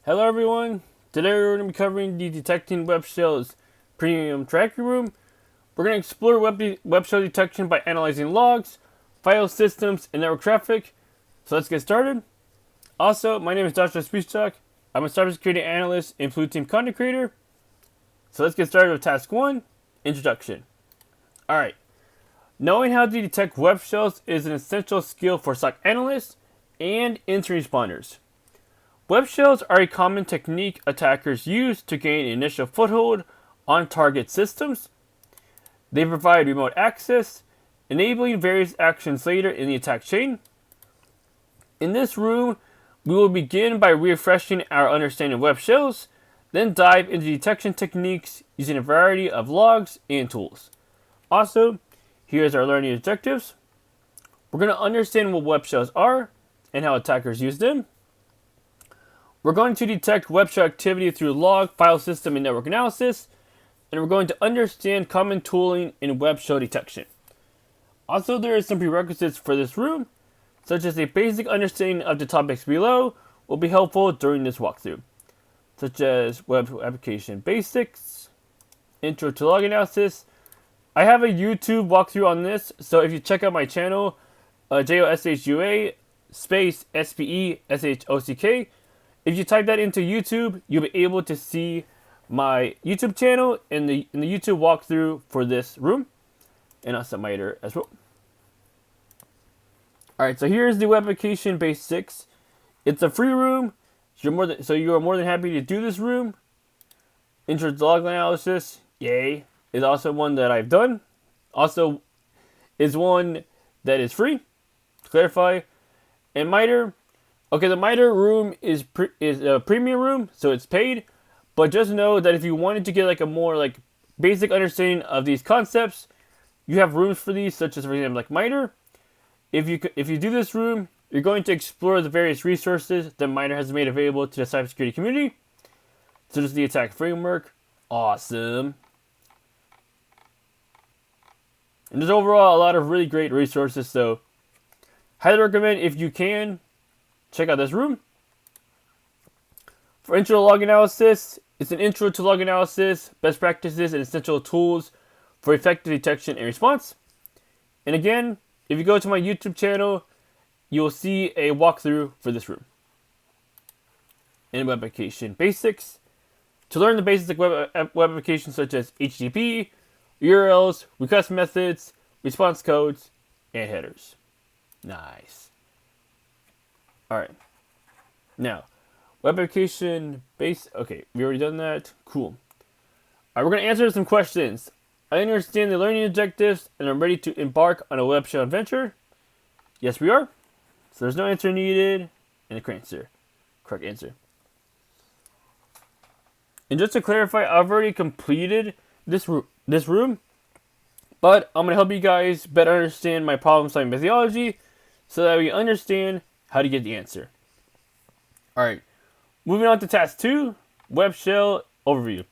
Hello everyone, today we're going to be covering the Detecting Web Shells Premium Tracking Room. We're going to explore web shell detection by analyzing logs, file systems, and network traffic. So let's get started. Also, my name is Joshua Spichak. I'm a cybersecurity analyst and Blue Team content creator. So let's get started with task 1, Introduction. Alright, knowing how to detect web shells is an essential skill for SOC analysts and incident responders. Web shells are a common technique attackers use to gain initial foothold on target systems. They provide remote access, enabling various actions later in the attack chain. In this room, we will begin by refreshing our understanding of web shells, then dive into detection techniques using a variety of logs and tools. Also, here's our learning objectives. We're going to understand what web shells are and how attackers use them. We're going to detect web shell activity through log, file system, and network analysis, and we're going to understand common tooling in web shell detection. Also, there are some prerequisites for this room, such as a basic understanding of the topics below will be helpful during this walkthrough, such as web application basics, intro to log analysis. I have a YouTube walkthrough on this, so if you check out my channel, JOSHUA space SPESHOCK, if you type that into YouTube, you'll be able to see my YouTube channel in the YouTube walkthrough for this room, and also MITRE as well. Alright, so here's the web application basics. It's a free room, so you are more than happy to do this room. Intro to log analysis, yay, is also one that I've done. Also, is one that is free, to clarify. And MITRE. Okay, the MITRE room is a premium room, so it's paid. But just know that if you wanted to get like a more basic understanding of these concepts, you have rooms for these, such as for example like MITRE. If you do this room, you're going to explore the various resources that MITRE has made available to the cybersecurity community, such as the attack framework. Awesome. And there's overall a lot of really great resources, so highly recommend if you can. Check out this room. For intro to log analysis, it's an intro to log analysis, best practices, and essential tools for effective detection and response. And again, if you go to my YouTube channel, you'll see a walkthrough for this room. And web application basics. To learn the basics of web applications such as HTTP, URLs, request methods, response codes, and headers. Nice. Alright, now, web application base, okay, we already done that, cool. Alright, we're going to answer some questions. I understand the learning objectives, and I'm ready to embark on a web shell adventure. Yes, we are. So there's no answer needed, and a correct answer. And just to clarify, I've already completed this room, but I'm going to help you guys better understand my problem-solving methodology, so that we understand how to get the answer. Alright, moving on to task 2, web shell overview.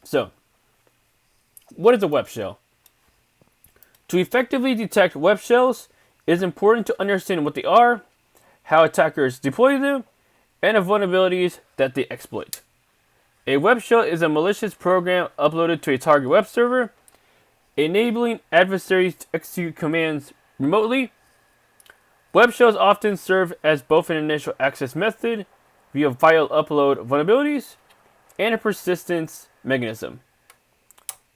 So, what is a web shell? To effectively detect web shells, it is important to understand what they are, how attackers deploy them, and the vulnerabilities that they exploit. A web shell is a malicious program uploaded to a target web server, enabling adversaries to execute commands remotely. Web shells often serve as both an initial access method via file upload vulnerabilities and a persistence mechanism.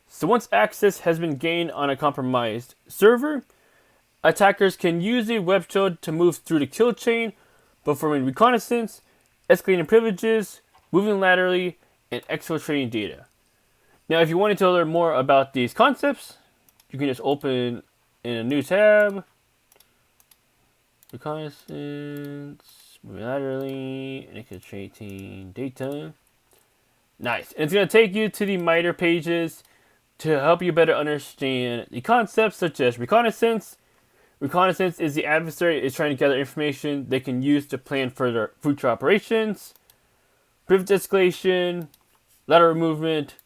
So once access has been gained on a compromised server, attackers can use a web shell to move through the kill chain, performing reconnaissance, escalating privileges, moving laterally, and exfiltrating data. Now, if you wanted to learn more about these concepts, you can just open in a new tab. Reconnaissance, moving laterally, and exfiltrating data. Nice. And it's going to take you to the MITRE pages to help you better understand the concepts such as reconnaissance. Reconnaissance is the adversary is trying to gather information they can use to plan further future operations. Privilege escalation, lateral movement,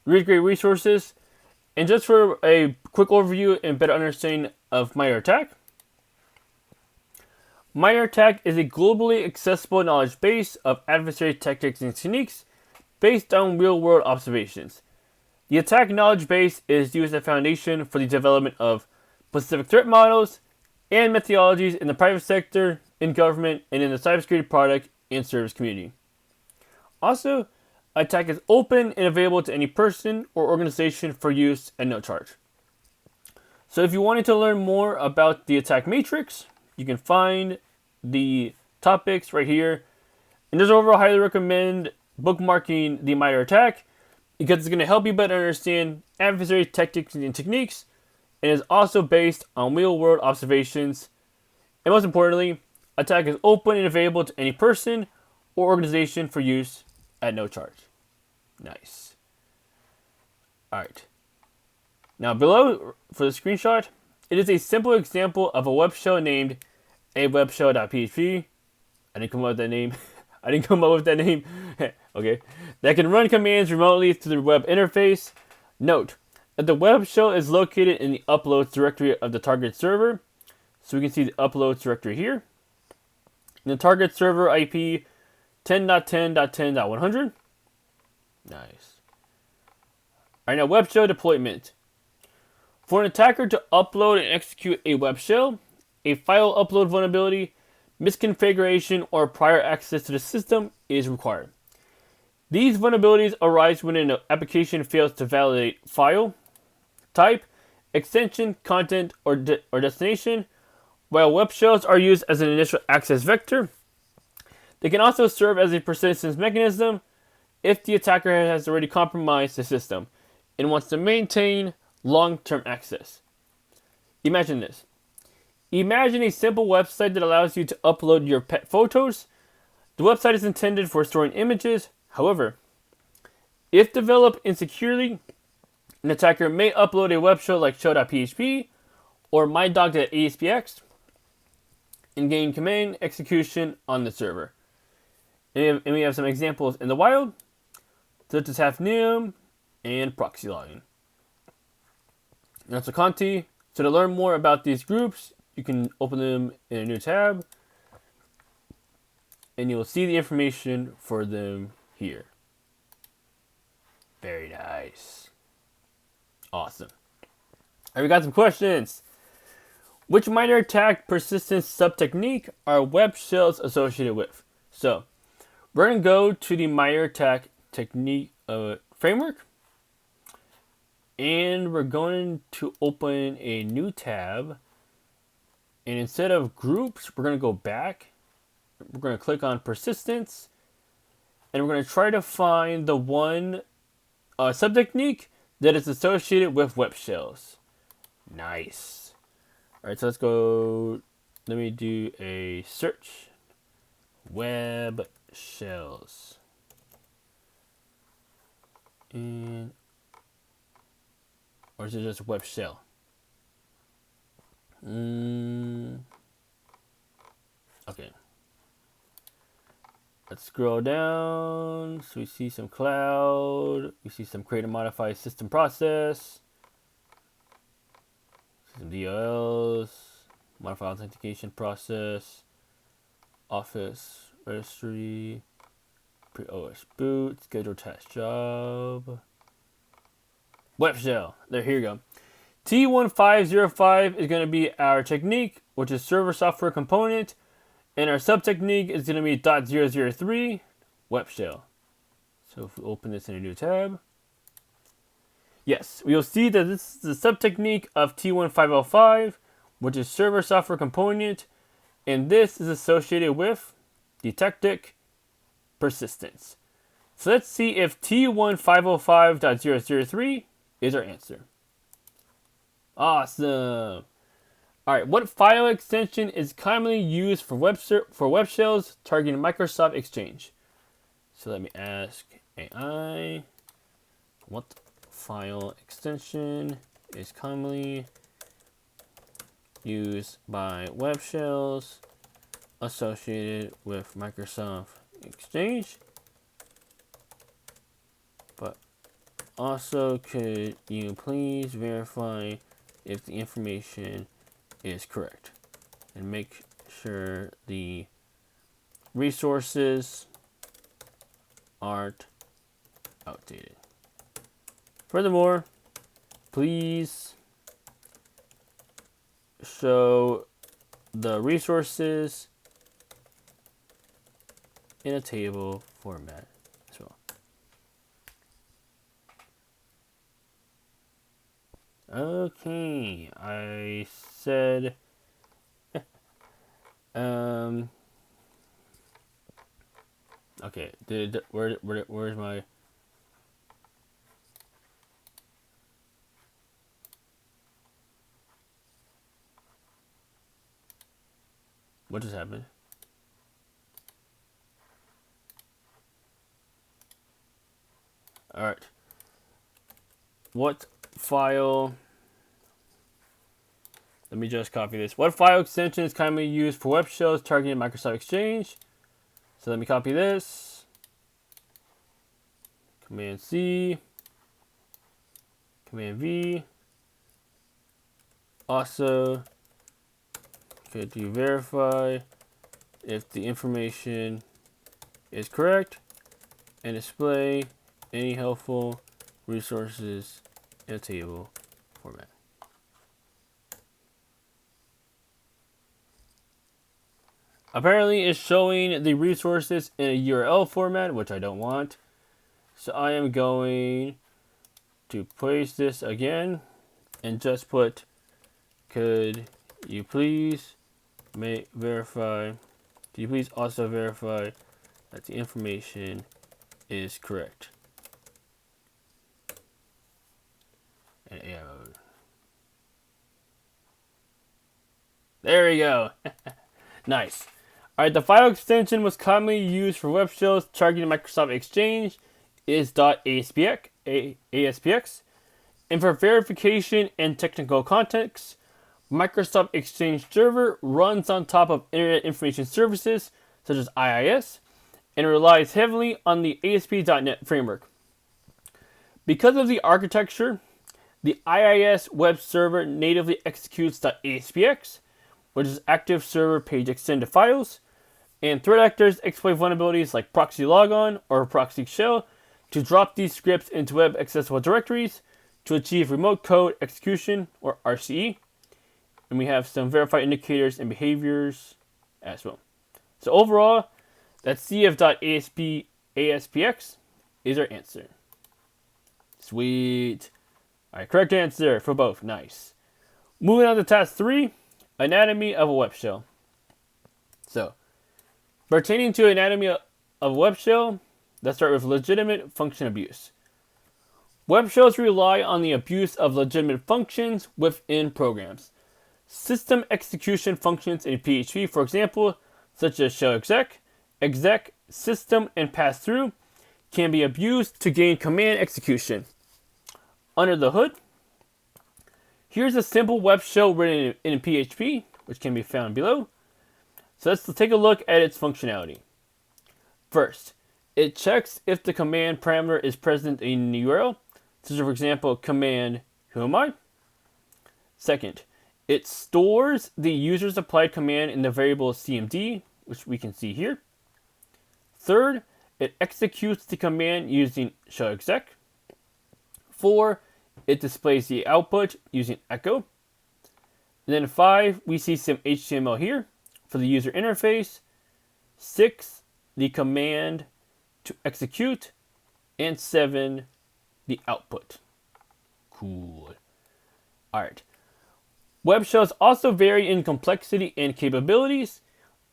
really great resources. And just for a quick overview and better understanding of MITRE attack, MITRE ATT&CK is a globally accessible knowledge base of adversary tactics and techniques based on real-world observations. The attack knowledge base is used as a foundation for the development of specific threat models and methodologies in the private sector, in government, and in the cybersecurity product and service community. Also, ATT&CK is open and available to any person or organization for use at no charge. So if you wanted to learn more about the attack matrix, you can find the topics right here. And just overall, I highly recommend bookmarking the MITRE ATT&CK because it's going to help you better understand adversary tactics and techniques, and is also based on real-world observations. And most importantly, ATT&CK is open and available to any person or organization for use at no charge. Nice. Alright. Now below, for the screenshot, it is a simple example of a web shell named awebshell.php. I didn't come up with that name. Okay. That can run commands remotely through the web interface. Note that the web shell is located in the uploads directory of the target server. So we can see the uploads directory here. In the target server IP 10.10.10.100. Nice. Alright, now web shell deployment. For an attacker to upload and execute a web shell, a file upload vulnerability, misconfiguration, or prior access to the system is required. These vulnerabilities arise when an application fails to validate file, type, extension, content, or destination. While web shells are used as an initial access vector, they can also serve as a persistence mechanism if the attacker has already compromised the system and wants to maintain long-term access. Imagine this. Imagine a simple website that allows you to upload your pet photos. The website is intended for storing images. However, if developed insecurely, an attacker may upload a web shell like show.php or mydog.aspx and gain command execution on the server. And we have some examples in the wild, such as Hafnium and proxy logging. And that's a Conti. So to learn more about these groups, you can open them in a new tab, and you'll see the information for them here. Very nice. Awesome. Alright, we got some questions. Which MITRE ATT&CK persistence sub-technique are web shells associated with? So, we're going to go to the MITRE ATT&CK technique framework. And we're going to open a new tab. And instead of groups, we're going to go back. We're going to click on persistence. And we're going to try to find the one sub-technique that is associated with web shells. Nice. Alright, so let's go. Let me do a search. Web shells. And or is it just web shell? Okay. Let's scroll down. So we see some cloud. We see some create and modify system process. Some DLLs. Modify authentication process. Office registry. Pre-OS boot. Schedule test job. Web shell. Here you go. T1505 is going to be our technique, which is server software component. And our sub-technique is going to be .003 web shell. So if we open this in a new tab. Yes, we'll see that this is the sub-technique of T1505, which is server software component. And this is associated with the tactic persistence. So let's see if T1505.003 is our answer. Awesome. Alright, what file extension is commonly used for web shells targeting Microsoft Exchange? So let me ask AI, what file extension is commonly used by web shells associated with Microsoft Exchange? But also, could you please verify if the information is correct and make sure the resources aren't outdated. Furthermore, please show the resources in a table format as well. Okay, I said okay, where's my what just happened? All right. What file? Let me just copy this. What file extension is commonly used for web shells targeting Microsoft Exchange? So let me copy this. Command C. Command V. Also, could you verify if the information is correct and display any helpful resources in a table format? Apparently it's showing the resources in a URL format, which I don't want. So I am going to place this again and just put, could you please verify, could you please also verify that the information is correct? And there we go. Nice. Alright, the file extension was commonly used for web shells targeting Microsoft Exchange is .aspx. And for verification and technical context, Microsoft Exchange Server runs on top of Internet Information Services, such as IIS, and relies heavily on the ASP.NET framework. Because of the architecture, the IIS web server natively executes .aspx, which is active server page extended files, and threat actors exploit vulnerabilities like proxy logon or proxy shell to drop these scripts into web accessible directories to achieve remote code execution or RCE. And we have some verified indicators and behaviors as well. So overall, that CF.ASPX is our answer. Sweet. Alright, correct answer for both. Nice. Moving on to task 3, anatomy of a web shell. So, pertaining to anatomy of a web shell, let's start with legitimate function abuse. Web shells rely on the abuse of legitimate functions within programs. System execution functions in PHP, for example, such as shell exec, system, and pass-through, can be abused to gain command execution. Under the hood, here's a simple web shell written in PHP, which can be found below. So let's take a look at its functionality. First, it checks if the command parameter is present in the URL, such as, for example, command who am I? Second, it stores the user's applied command in the variable cmd, which we can see here. Third, it executes the command using shell exec. 4, it displays the output using echo. And then 5, we see some HTML here for the user interface. 6, the command to execute. And 7, the output. Cool. Alright. Web shells also vary in complexity and capabilities.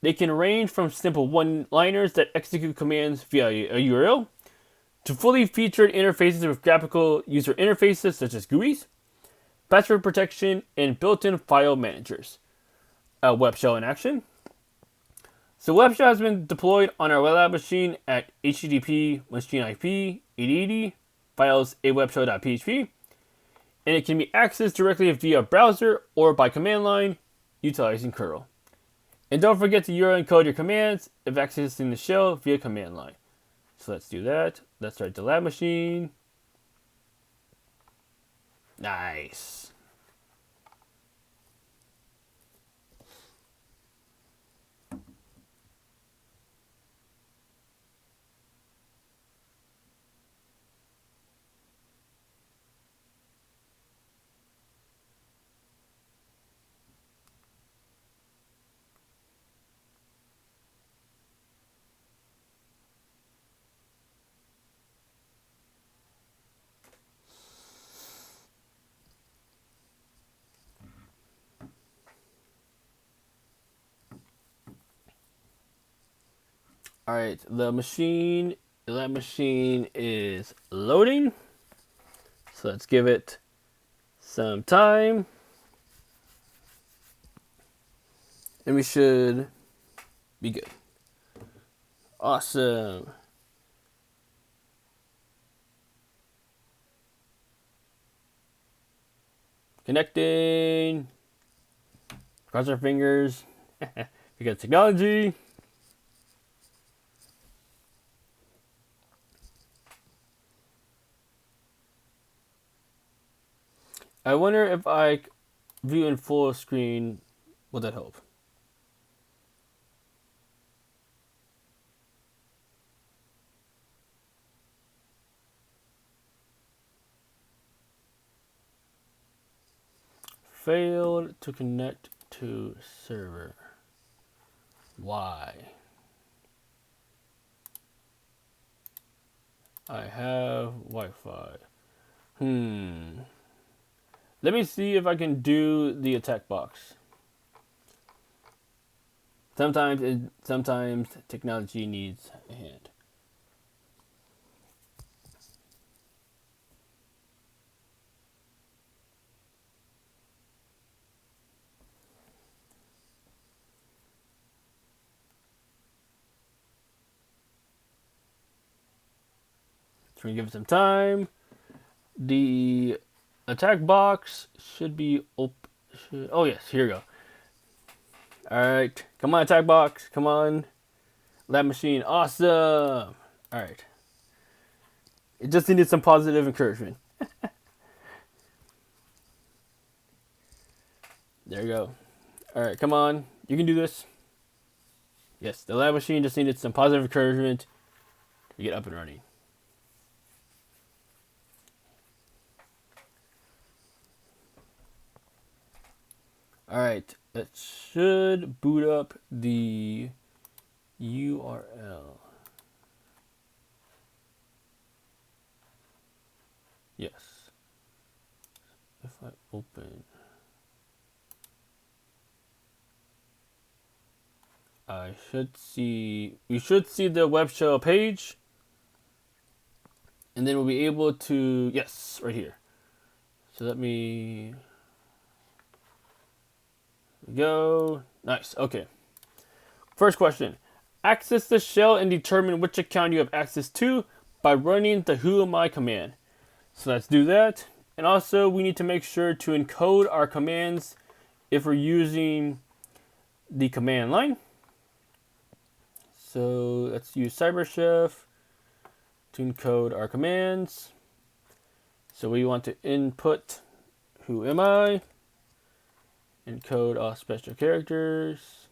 They can range from simple one-liners that execute commands via a URL to fully featured interfaces with graphical user interfaces such as GUIs, password protection, and built-in file managers. A web shell in action. So web shell has been deployed on our web lab machine at HTTP machine IP 8080 files awebshell.php, and it can be accessed directly via browser or by command line utilizing curl. And don't forget to URL encode your commands if accessing the shell via command line. So let's do that. Let's start the lab machine. Nice. All right, the lab machine is loading. So let's give it some time. And we should be good. Awesome. Connecting. Cross our fingers. We got technology. I wonder if I view in full screen, would that help? Failed to connect to server. Why? I have Wi-Fi. Let me see if I can do the attack box. Sometimes technology needs a hand. So we give it some time. The attack box should be open. Oh yes, here we go. Alright, come on attack box, come on. Lab machine, awesome. Alright. It just needed some positive encouragement. There you go. Alright, come on. You can do this. Yes, the lab machine just needed some positive encouragement to get up and running. Alright, it should boot up the URL. Yes. If I open, we should see the web shell page, and then we'll be able to, yes, right here. So let me go. Nice. Okay. First question. Access the shell and determine which account you have access to by running the whoami command. So let's do that. And also we need to make sure to encode our commands if we're using the command line. So let's use CyberChef to encode our commands. So we want to input who am I, encode all special characters.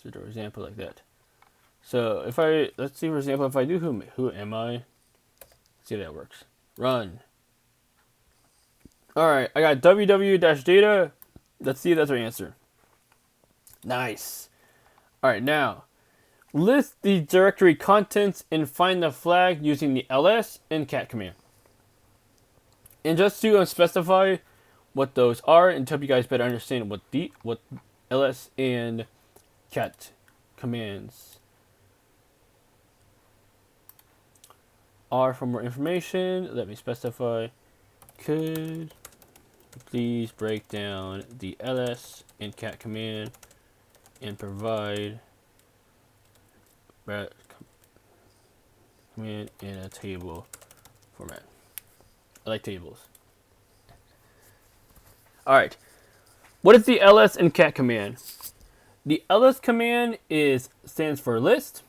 So for example, like that. So if let's see for example, if I do who am I, let's see if that works. Run. All right, I got www-data. Let's see if that's our answer. Nice. All right, now list the directory contents and find the flag using the ls and cat command. And just to specify what those are and to help you guys better understand what ls and cat commands are. For more information, let me specify. Could please break down the ls and cat command and provide command in a table format. I like tables. Alright, what is the ls and cat command? The ls command stands for list.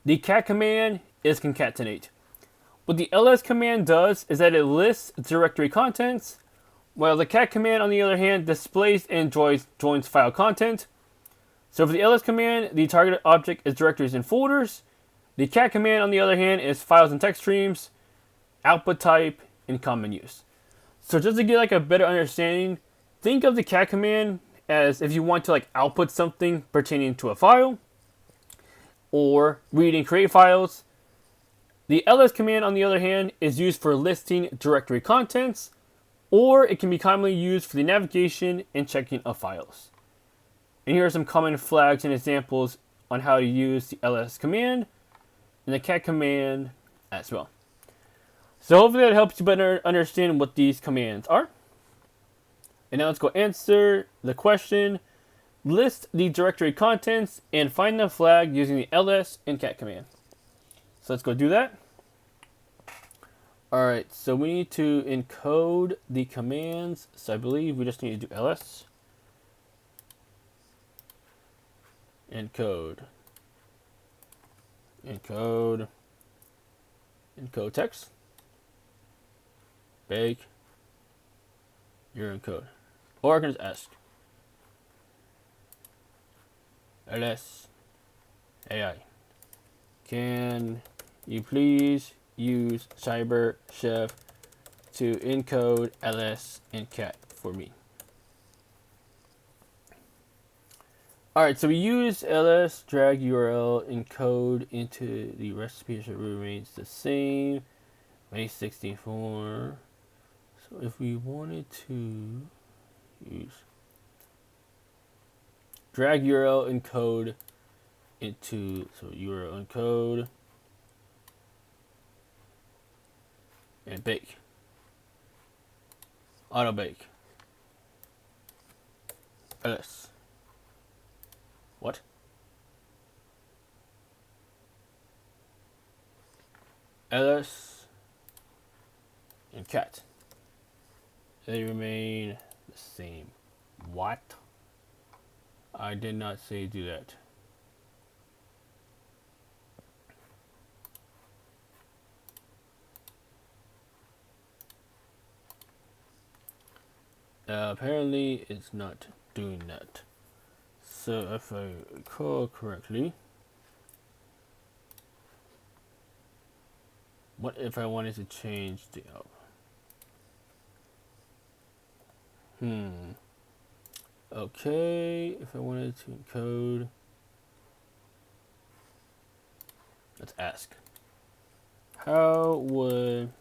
The cat command is concatenate. What the ls command does is that it lists directory contents, while the cat command, on the other hand, displays and joins file content. So for the ls command, the target object is directories and folders. The cat command, on the other hand, is files and text streams, output type, and common use. So just to get like a better understanding, think of the cat command as if you want to like output something pertaining to a file or read and create files. The ls command, on the other hand, is used for listing directory contents, or it can be commonly used for the navigation and checking of files. And here are some common flags and examples on how to use the ls command and the cat command as well. So hopefully that helps you better understand what these commands are. And now let's go answer the question. List the directory contents and find the flag using the ls and cat command. So let's go do that. Alright, so we need to encode the commands. So I believe we just need to do ls. Encode. Encode. Encode text. Bake. Your encode. Or I can just ask. ls AI. Can you please use Cyber Chef to encode ls and cat for me? Alright, so we use ls, drag URL, encode into the recipe, so it remains the same. May 64. So if we wanted to use drag URL encode into, so URL encode and bake. Auto bake. ls. What? ls and cat. They remain the same. What? I did not say do that. Apparently it's not doing that. So if I recall correctly, what if I wanted to change the okay, if I wanted to encode, let's ask. How would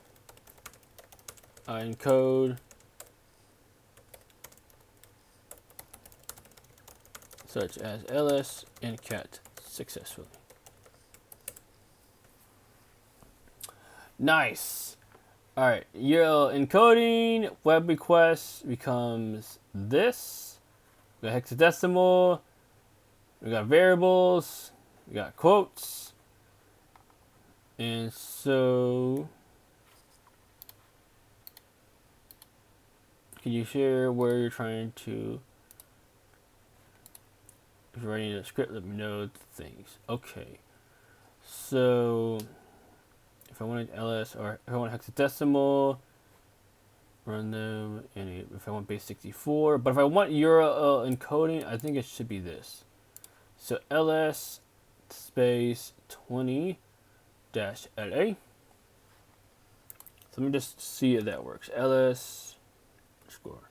I encode such as ls and cat successfully? Nice. Alright, URL encoding, web request becomes this. We got hexadecimal, we got variables, we got quotes. And so, can you share where you're trying to, if you're writing a script, let me know the things. Okay, so if I wanted ls, or if I want hexadecimal, run them, and if I want base 64, but if I want URL encoding, I think it should be this. So ls space 20-la. So let me just see if that works. ls score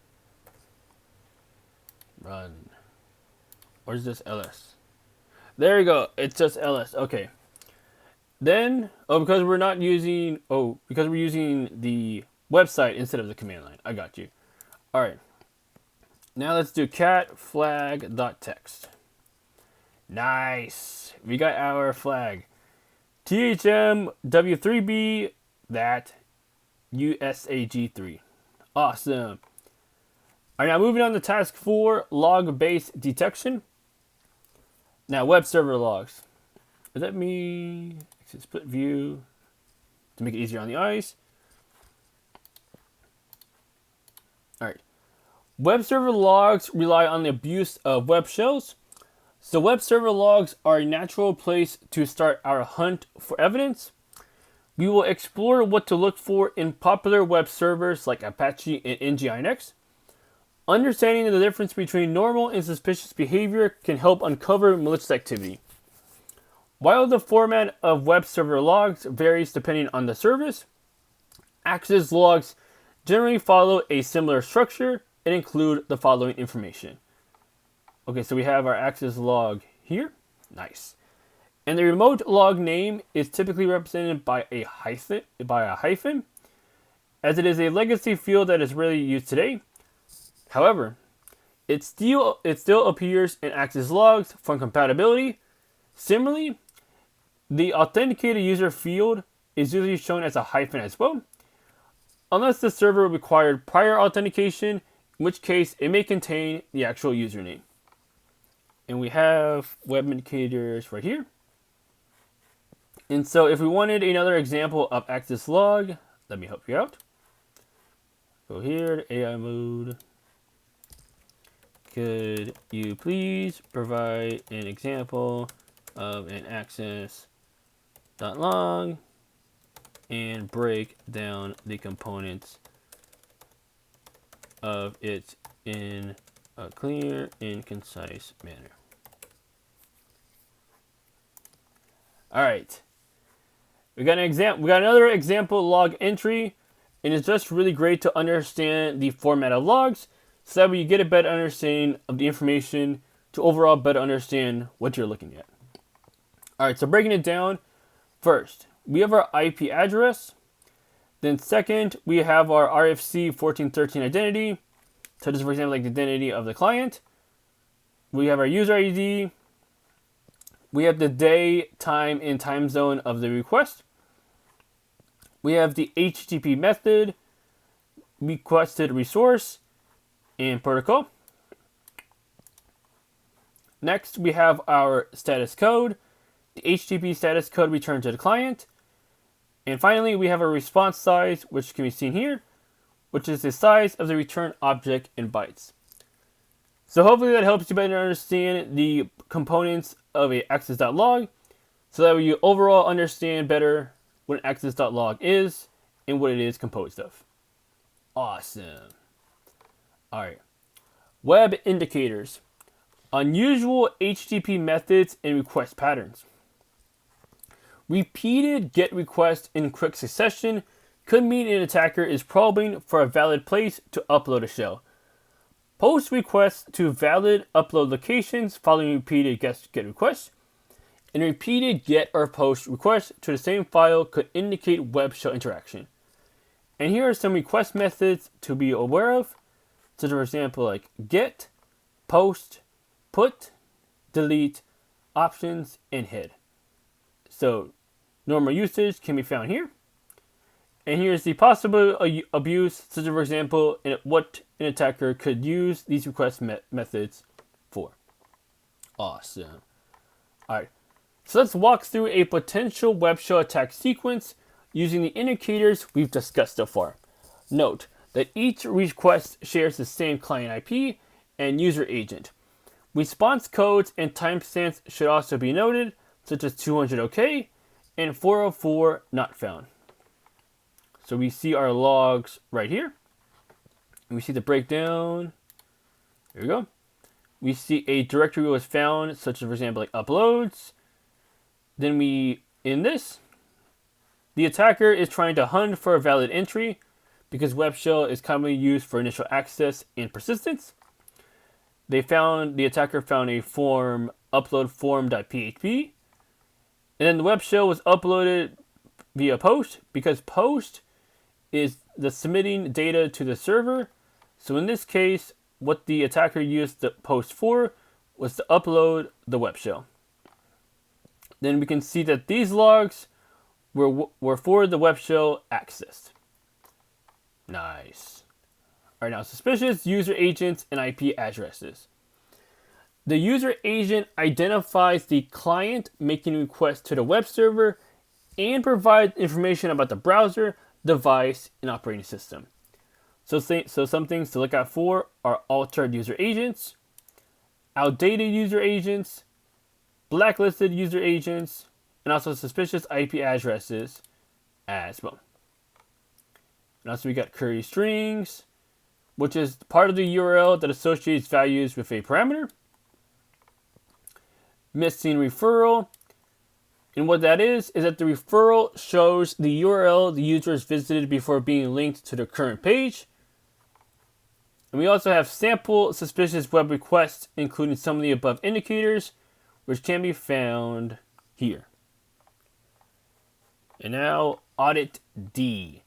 run, or is this ls? There you go. It's just ls. Okay. Then, because we're not using, because we're using the website instead of the command line. I got you. All right. Now let's do cat flag.text. Nice. We got our flag. THM W3B that USAG3. Awesome. All right, now moving on to task 4, log-based detection. Now, web server logs. Let me split view to make it easier on the eyes. All right. Web server logs rely on the abuse of web shells. So web server logs are a natural place to start our hunt for evidence. We will explore what to look for in popular web servers like Apache and Nginx. Understanding the difference between normal and suspicious behavior can help uncover malicious activity. While the format of web server logs varies depending on the service, access logs generally follow a similar structure and include the following information. Okay, so we have our access log here. Nice. And the remote log name is typically represented by a hyphen, as it is a legacy field that is rarely used today. However, it still appears in access logs for compatibility. Similarly, the authenticated user field is usually shown as a hyphen as well, unless the server required prior authentication, in which case it may contain the actual username. And we have web indicators right here. And so if we wanted another example of access log, let me help you out. Go here to AI mode. Could you please provide an example of an access.log and break down the components of it in a clear and concise manner. All right, we got another example log entry, and it's just really great to understand the format of logs, so that way you get a better understanding of the information to overall better understand what you're looking at. All right, so breaking it down, first we have our IP address. Then second, we have our RFC 1413 identity, such as for example like the identity of the client. We have our user ID. We have the day, time, and time zone of the request. We have the HTTP method, requested resource, and protocol. Next, we have our status code, the HTTP status code returned to the client. And finally, we have a response size, which can be seen here, which is the size of the return object in bytes. So hopefully that helps you better understand the components of a access.log, so that you overall understand better what an access.log is and what it is composed of. Awesome. All right. Web indicators. Unusual HTTP methods and request patterns. Repeated GET requests in quick succession could mean an attacker is probing for a valid place to upload a shell. Post requests to valid upload locations following repeated GET requests, and repeated GET or POST requests to the same file could indicate web shell interaction. And here are some request methods to be aware of. So for example, like GET, POST, PUT, DELETE, options, and HID. So normal usage can be found here. And here's the possible abuse, such as for example, what an attacker could use these request methods for. Awesome. All right, so let's walk through a potential web shell attack sequence using the indicators we've discussed so far. Note that each request shares the same client IP and user agent. Response codes and timestamps should also be noted, such as 200 OK and 404 not found. So we see our logs right here. We see the breakdown. Here we go. We see a directory was found, such as for example like uploads. Then in this, the attacker is trying to hunt for a valid entry because web shell is commonly used for initial access and persistence. The attacker found a form, upload form.php. And then the web shell was uploaded via POST because POST is the submitting data to the server. So in this case, what the attacker used the POST for was to upload the web shell. Then we can see that these logs were for the web shell accessed. Nice. All right, now suspicious user agents and IP addresses. The user agent identifies the client making requests to the web server and provides information about the browser, device, and operating system. So some things to look out for are altered user agents, outdated user agents, blacklisted user agents, and also suspicious IP addresses as well. And also we got query strings, which is part of the URL that associates values with a parameter. Missing referral. And what that is that the referral shows the URL the user has visited before being linked to the current page. And we also have sample suspicious web requests, including some of the above indicators, which can be found here. And now Audit D,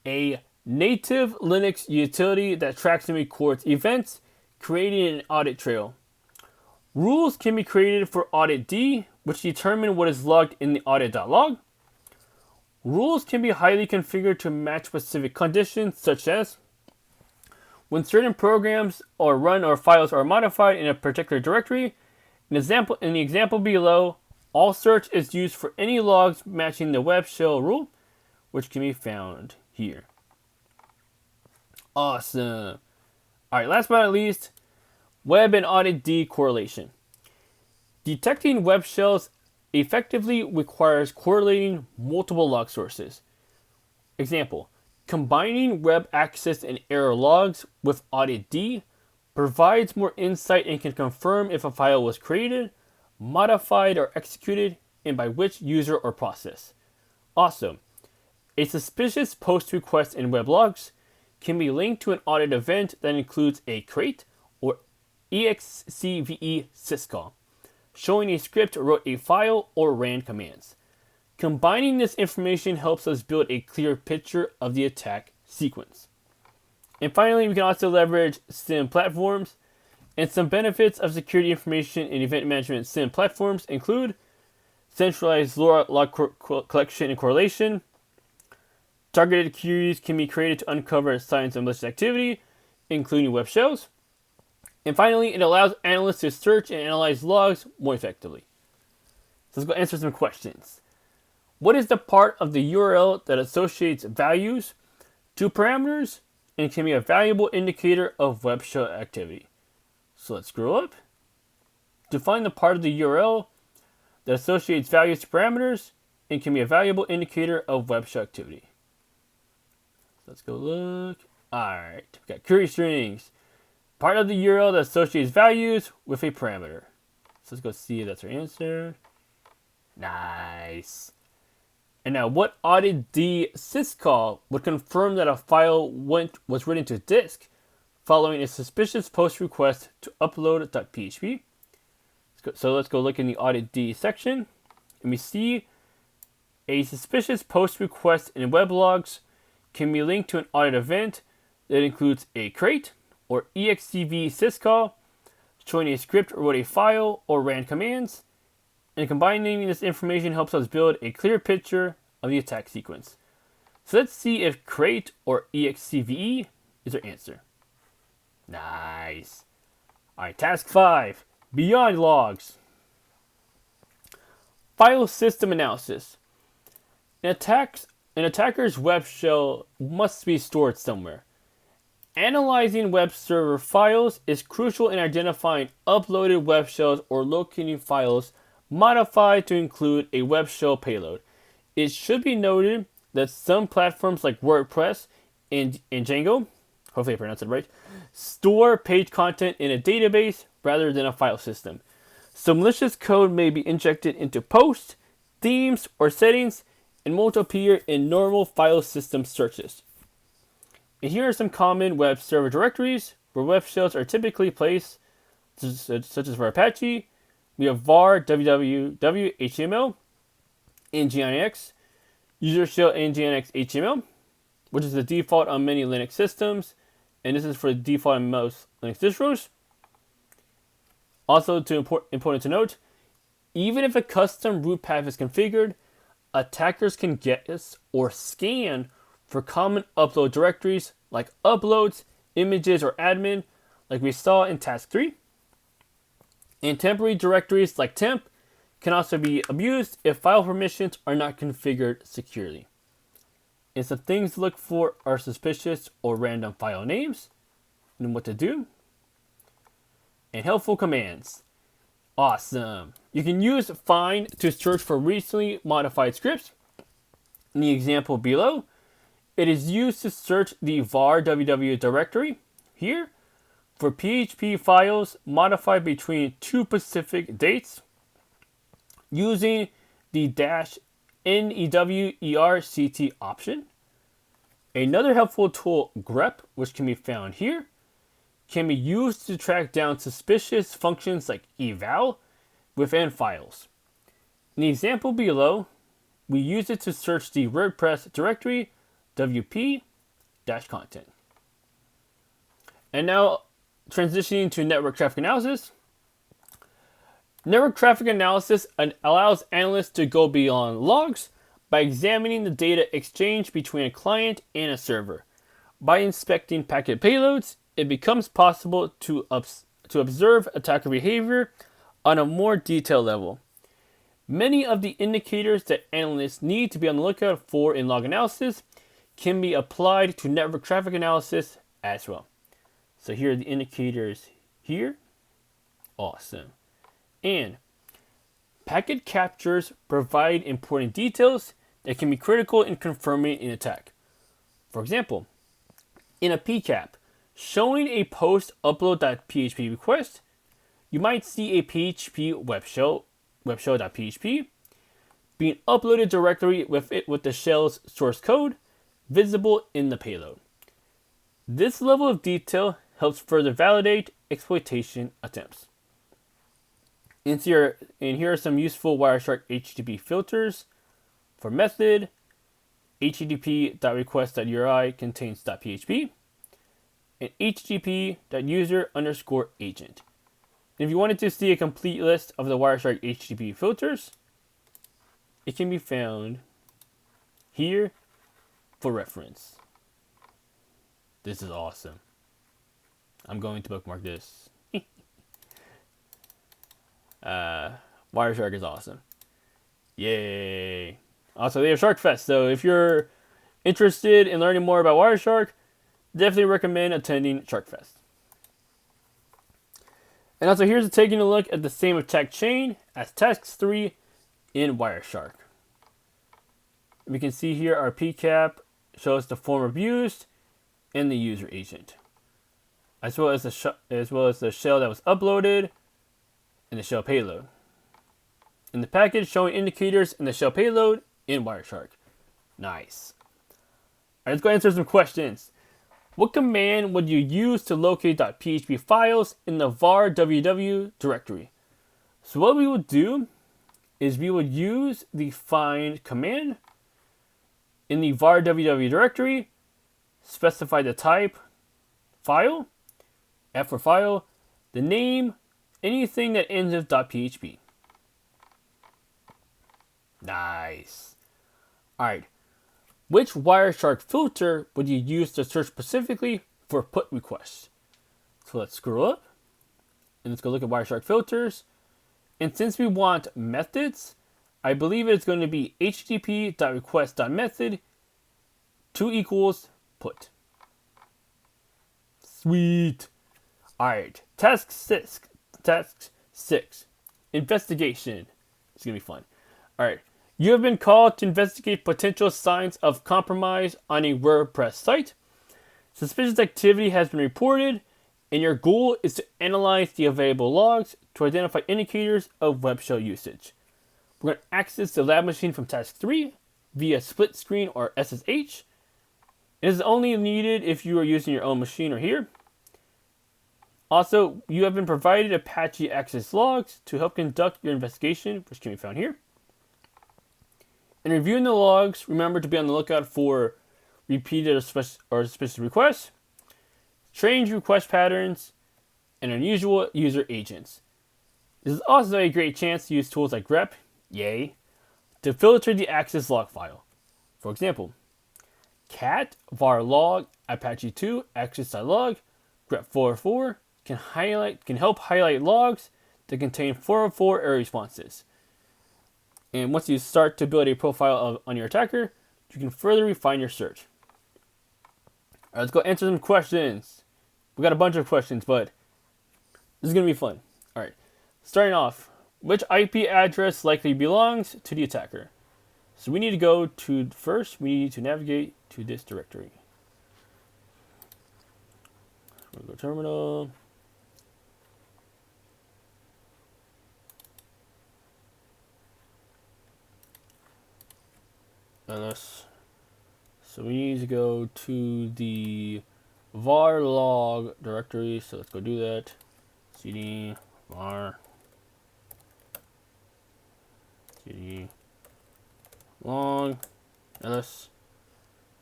a native Linux utility that tracks and records events, creating an audit trail. Rules can be created for Audit D, which determine what is logged in the audit.log. Rules can be highly configured to match specific conditions, such as when certain programs are run or files are modified in a particular directory. In the example below, all search is used for any logs matching the web shell rule, which can be found here. Awesome. All right, last but not least, web and audit D correlation. Detecting web shells effectively requires correlating multiple log sources. Example, combining web access and error logs with audit D provides more insight and can confirm if a file was created, modified, or executed, and by which user or process. Also, a suspicious post request in web logs can be linked to an audit event that includes a create or excve syscall, showing a script wrote a file or ran commands. Combining this information helps us build a clear picture of the attack sequence. And finally, we can also leverage SIEM platforms. And some benefits of security information and event management SIEM platforms include centralized log collection and correlation. Targeted queries can be created to uncover signs of malicious activity, including web shells. And finally, it allows analysts to search and analyze logs more effectively. So let's go answer some questions. What is the part of the URL that associates values to parameters and can be a valuable indicator of web shell activity? So let's scroll up. Define the part of the URL that associates values to parameters and can be a valuable indicator of web shell activity. Let's go look. Alright, we've got query strings. Part of the URL that associates values with a parameter. So let's go see if that's our answer. Nice. And now, what audit D syscall would confirm that a file was written to disk following a suspicious post request to upload.php? So let's go look in the audit D section, and we see a suspicious post request in web logs can be linked to an audit event that includes a create or excve syscall, showing a script wrote a file or ran commands. And combining this information helps us build a clear picture of the attack sequence. So let's see if create or excve is our answer. Nice. Alright, task 5. Beyond logs. File system analysis. An attacker's web shell must be stored somewhere. Analyzing web server files is crucial in identifying uploaded web shells or locating files modified to include a web shell payload. It should be noted that some platforms like WordPress and Django, hopefully I pronounced it right, store page content in a database rather than a file system. So malicious code may be injected into posts, themes, or settings and won't appear in normal file system searches. And here are some common web server directories where web shells are typically placed, such as for Apache. We have var www html, nginx, user shell nginx html, which is the default on many Linux systems, and this is for the default on most Linux distros. Also, important to note, even if a custom root path is configured, attackers can guess or scan for common upload directories like uploads, images, or admin, like we saw in task 3. And temporary directories like temp can also be abused if file permissions are not configured securely. And some things to look for are suspicious or random file names, and what to do, and helpful commands. Awesome. You can use find to search for recently modified scripts. In the example below, it is used to search the var www directory here for PHP files modified between two specific dates using the -newerct option. Another helpful tool, grep, which can be found here, can be used to track down suspicious functions like eval within files. In the example below, we use it to search the WordPress directory wp-content. And now transitioning to network traffic analysis. Network traffic analysis allows analysts to go beyond logs by examining the data exchanged between a client and a server. By inspecting packet payloads, it becomes possible to observe attacker behavior on a more detailed level. Many of the indicators that analysts need to be on the lookout for in log analysis can be applied to network traffic analysis as well. So here are the indicators here. Awesome. And packet captures provide important details that can be critical in confirming an attack. For example, in a PCAP, showing a post upload.php request, you might see a PHP webshell.php being uploaded directly with the shell's source code visible in the payload. This level of detail helps further validate exploitation attempts. And here are some useful Wireshark HTTP filters for method. http.request.uri contains .php and http.user_agent. If you wanted to see a complete list of the Wireshark HTTP filters, it can be found here for reference. This is awesome. I'm going to bookmark this. Wireshark is awesome. Yay. Also, they have SharkFest, so if you're interested in learning more about Wireshark, definitely recommend attending SharkFest. And also, here's taking a look at the same attack chain as task 3 in Wireshark. We can see here our PCAP shows the form abused and the user agent, as well as the shell that was uploaded and the shell payload. In the package showing indicators in the shell payload in Wireshark. Nice. Alright, let's go answer some questions. What command would you use to locate .php files in the var www directory? So what we would do is we would use the find command in the var www directory, specify the type, file, F for file, the name, anything that ends with .php. Nice. Alright. Which Wireshark filter would you use to search specifically for put requests? So let's scroll up and let's go look at Wireshark filters. And since we want methods, I believe it's going to be http.request.method 2 = put. Sweet. Alright, task 6. Investigation. It's going to be fun. Alright, you have been called to investigate potential signs of compromise on a WordPress site. Suspicious activity has been reported, and your goal is to analyze the available logs to identify indicators of web shell usage. We're going to access the lab machine from task 3 via split screen or SSH. It is only needed if you are using your own machine or here. Also, you have been provided Apache access logs to help conduct your investigation, which can be found here. In reviewing the logs, remember to be on the lookout for repeated or suspicious requests, strange request patterns, and unusual user agents. This is also a great chance to use tools like grep, yay, to filter the access log file. For example, cat var log apache2 access.log grep 404 can help highlight logs that contain 404 error responses. And once you start to build a profile on your attacker, you can further refine your search. Alright, let's go answer some questions. We got a bunch of questions, but this is going to be fun. Alright, starting off, which IP address likely belongs to the attacker? So we need to go to, first, we need to navigate to this directory. We'll go terminal. So we need to go to the var log directory. So let's go do that. cd var cd log ls,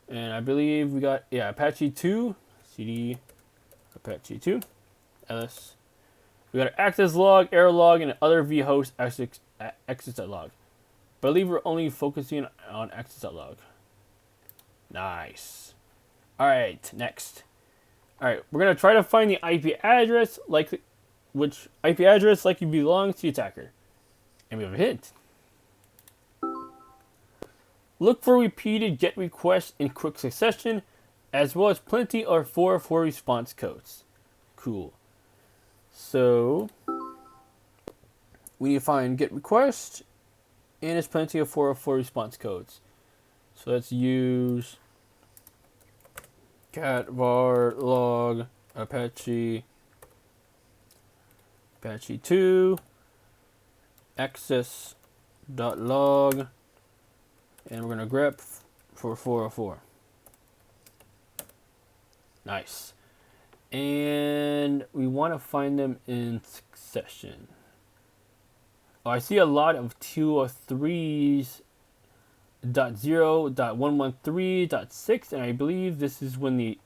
and I believe we got Apache 2 cd Apache 2 ls. We got access log, error log, and other vhost access.log. But I believe we're only focusing on access.log. Nice. Alright, next. Alright, we're going to try to find the IP address likely belongs to the attacker. And we have a hint. Look for repeated GET requests in quick succession, as well as plenty of 404 response codes. Cool. So, we need to find GET request, and there's plenty of 404 response codes. So let's use cat var log apache 2 access.log, and we're gonna grep for 404. Nice. And we want to find them in succession. Oh, I see a lot of 203s .0.113.6, and I believe this is when the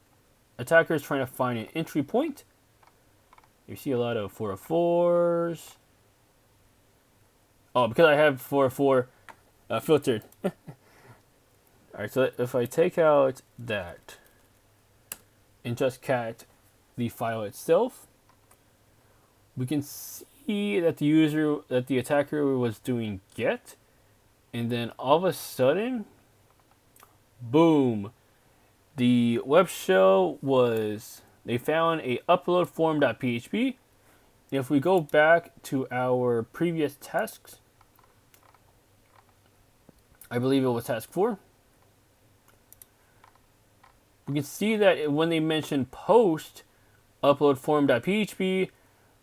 attacker is trying to find an entry point. You see a lot of 404s. Oh, because I have 404 filtered. Alright, so if I take out that and just cat the file itself, we can see that the attacker was doing get, and then all of a sudden, boom, the web shell they found a upload form.php. If we go back to our previous tasks, I believe it was task 4. We can see that when they mention post upload form.php,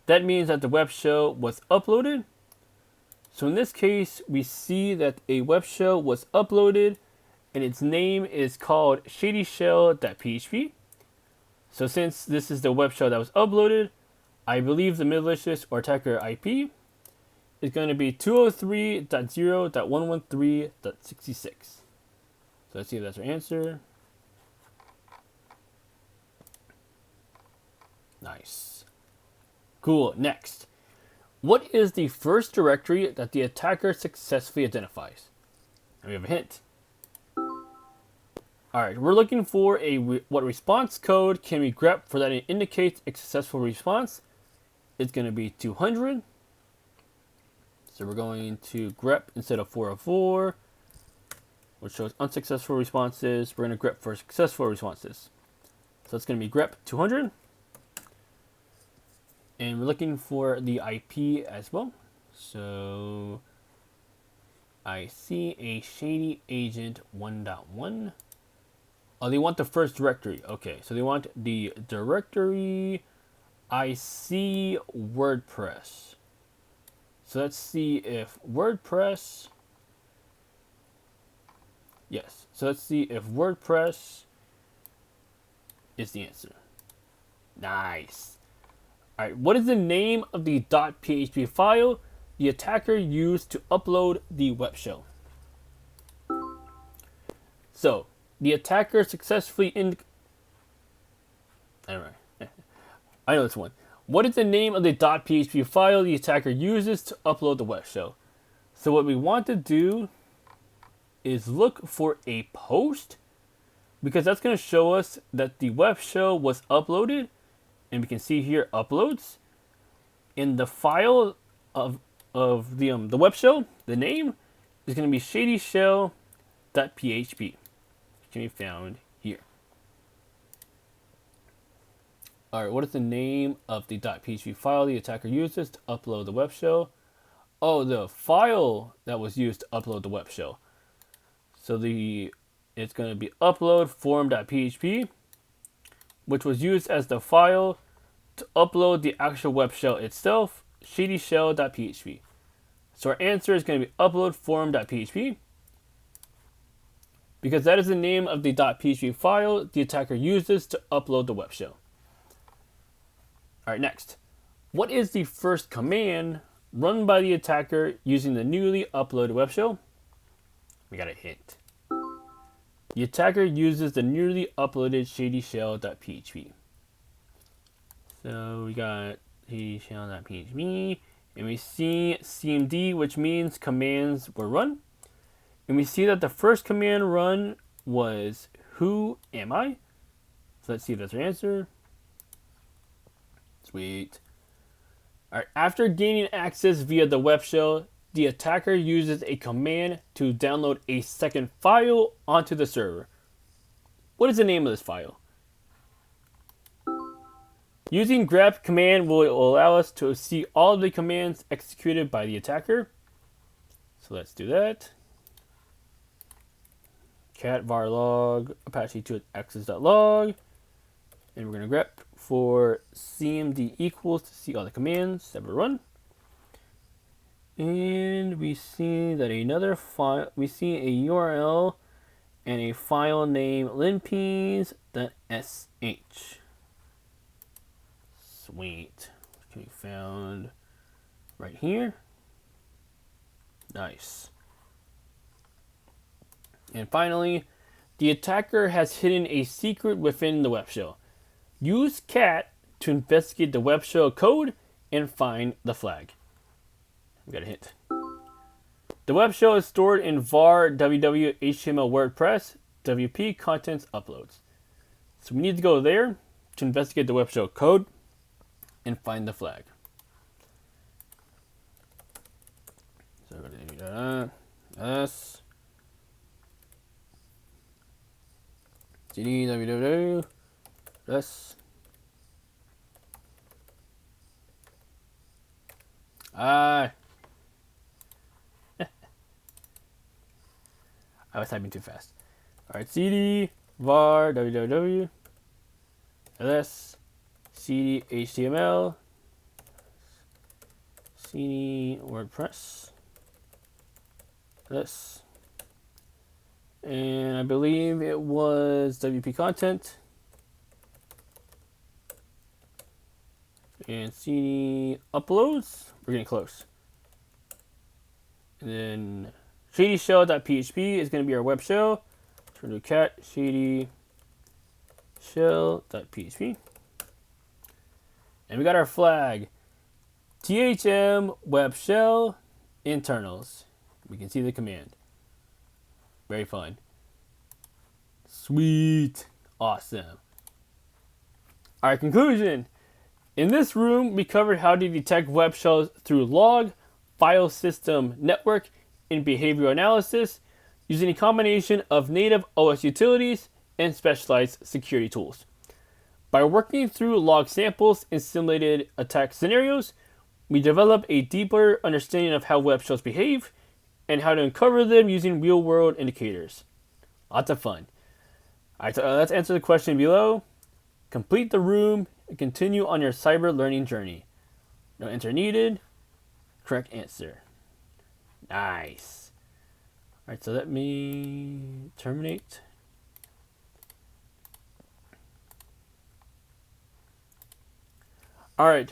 that means that the web shell was uploaded. So in this case, we see that a web shell was uploaded and its name is called shadyshell.php. So since this is the web shell that was uploaded, I believe the malicious or attacker IP is going to be 203.0.113.66. So let's see if that's our answer. Nice. Cool. Next. What is the first directory that the attacker successfully identifies? And we have a hint. Alright, we're looking for what response code can we grep for that it indicates a successful response. It's going to be 200. So we're going to grep instead of 404, which shows unsuccessful responses. We're going to grep for successful responses. So it's going to be grep 200. And we're looking for the IP as well. So I see a shady agent 1.1. Oh, they want the first directory. Okay, so they want the directory. I see WordPress. So let's see if WordPress. Yes. So let's see if WordPress is the answer. Nice. Alright, what is the name of the .php file the attacker used to upload the web shell? So, the attacker successfully Anyway, I know this one. What is the name of the .php file the attacker uses to upload the web shell? So what we want to do is look for a post, because that's going to show us that the web shell was uploaded. And we can see here uploads. In the file of the web shell, the name is going to be shadyshell.php. Which can be found here. Alright, what is the name of the .php file the attacker uses to upload the web shell? Oh, the file that was used to upload the web shell. So it's going to be upload form.php, which was used as the file to upload the actual web shell itself, shadyshell.php. So our answer is going to be upload form.php, because that is the name of the .php file the attacker uses to upload the web shell. Alright, next. What is the first command run by the attacker using the newly uploaded web shell? We got a hint. The attacker uses the newly uploaded shadyshell.php. So we got shell.php, and we see cmd, which means commands were run. And we see that the first command run was who am I? So let's see if that's our answer. Sweet. All right, after gaining access via the web shell, the attacker uses a command to download a second file onto the server. What is the name of this file? Using grep command will allow us to see all of the commands executed by the attacker. So let's do that. Cat var log apache 2 access.log, and we're going to grep for cmd equals to see all the commands that were run. And we see that another file, we see a URL and a file name linpeas.sh. Sweet. Can be found right here. Nice. And finally, the attacker has hidden a secret within the web shell. Use cat to investigate the web shell code and find the flag. We got a hint. The web shell is stored in var www html wordpress wp contents uploads. So we need to go there to investigate the web shell code and find the flag. So we're going to do s cd www s I was typing too fast. All right, cd var www ls cd html cd wordpress this, and I believe it was wp content and cd uploads. We're getting close. And then shadyshell.php is going to be our web shell. Turn to cat shadyshell.php. And we got our flag. THM web shell internals. We can see the command. Very fun. Sweet. Awesome. Our conclusion. In this room, we covered how to detect web shells through log, file system network, and behavioral analysis using a combination of native OS utilities and specialized security tools. By working through log samples and simulated attack scenarios, we develop a deeper understanding of how web shells behave and how to uncover them using real-world indicators. Lots of fun. All right, so let's answer the question below. Complete the room and continue on your cyber learning journey. No answer needed. Correct answer. Nice. All right, so let me terminate. All right,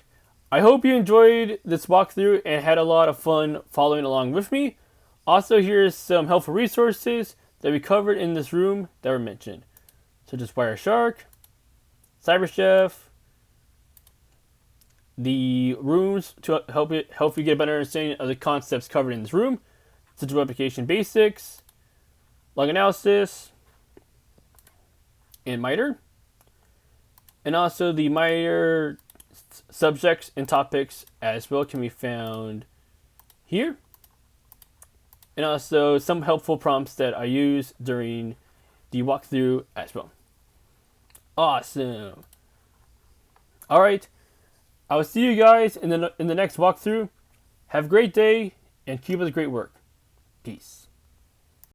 I hope you enjoyed this walkthrough and had a lot of fun following along with me. Also, here's some helpful resources that we covered in this room that were mentioned, such as Wireshark, CyberChef, the rooms to help you get a better understanding of the concepts covered in this room, such as application basics, log analysis, and MITRE. And also the MITRE subjects and topics as well can be found here. And also some helpful prompts that I use during the walkthrough as well. Awesome. All right. I will see you guys in the next walkthrough. Have a great day and keep up the great work. Peace.